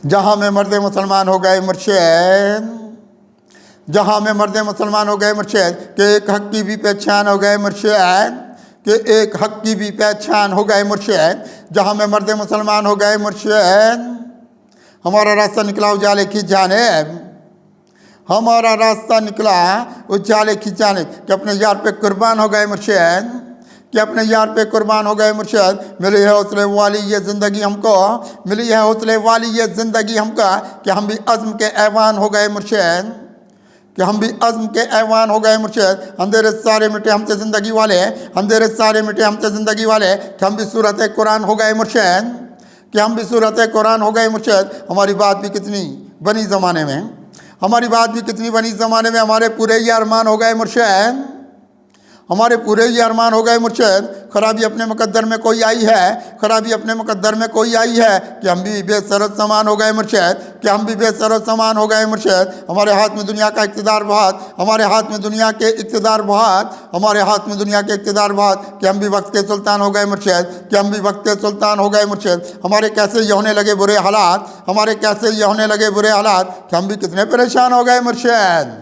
जहाँ में मर्द मुसलमान हो गए मुर्शिद, जहाँ में मर्द मुसलमान हो गए मुर्शिद, कि एक हक की भी पहचान हो गए मुर्शिद, कि एक हक की भी पहचान हो गए मुर्शिद। जहाँ में मर्द मुसलमान हो गए मुर्शिद, हमारा रास्ता निकला उजाले की जानिब, हमारा रास्ता निकला उजाले की जानिब, कि अपने यार पे कुर्बान हो गए मुर्शिद, कि अपने यार पे कुर्बान हो गए मुर्शिद। मिली है हौसले वाली ये ज़िंदगी हमको, मिली है हौसले वाली ये ज़िंदगी हमका, कि हम भी अज़्म के ऐवान हो गए मुर्शिद, कि हम भी अज़्म के ऐवान हो गए मुर्शिद। अंधेरे सारे मिटे हमसे ज़िंदगी वाले, अंधेरे सारे मिटे हमसे ज़िंदगी वाले, कि हम भी सूरत कुरान हो गए मुर्शिद, कि हम भी सूरत कुरान हो गए मुर्शिद। हमारी बात भी कितनी बनी ज़माने में, हमारी बात भी कितनी बनी ज़माने में, हमारे पूरे ही अरमान हो गए मुर्शिद, हमारे पूरे ही अरमान हो गए मुर्शिद। खराबी अपने मुकद्दर में कोई आई है, खराबी अपने मुकद्दर में कोई आई है, कि हम भी बेसरत समान हो गए मुर्शिद, कि हम भी बेसरत समान हो गए मुर्शिद। हमारे हाथ में दुनिया का इक़्तिदार बहुत, हमारे हाथ में दुनिया के इक़्तिदार बहुत, हमारे हाथ में दुनिया के इक़्तिदार बहुत, कि हम भी वक्त के सुल्तान हो गए मुर्शिद, कि हम भी वक्त के सुल्तान हो गए मुर्शिद। हमारे कैसे ये होने लगे बुरे हालात, हमारे कैसे ये होने लगे बुरे हालात, कि हम भी कितने परेशान हो गए मुर्शिद,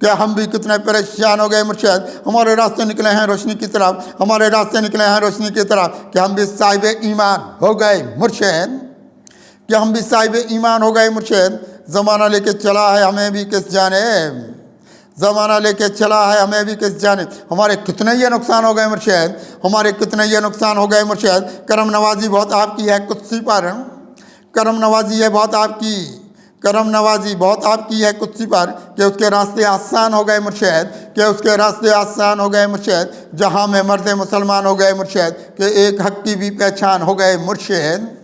क्या हम भी कितने परेशान हो गए मुर्शिद। हमारे रास्ते निकले हैं रोशनी की तरफ, हमारे रास्ते निकले हैं रोशनी की तरफ, कि हम भी साहिब ईमान हो गए मुर्शिद, कि हम भी साहिब ईमान हो गए मुर्शिद। ज़माना लेके चला है हमें भी किस जानिब, ज़माना लेके चला है हमें भी किस जानिब। हमारे कितने ये नुकसान हो गए मुर्शिद, हमारे कितने ये नुकसान हो गए मुर्शिद। करम नवाजी बहुत आपकी है कुत्सी पर, करम नवाजी है बहुत आपकी, करम नवाजी बहुत आपकी है कुत्सी पर, कि उसके रास्ते आसान हो गए मुर्शिद, कि उसके रास्ते आसान हो गए मुर्शिद। जहाँ में मर्द मुसलमान हो गए मुर्शिद, कि एक हक की भी पहचान हो गए मुर्शिद।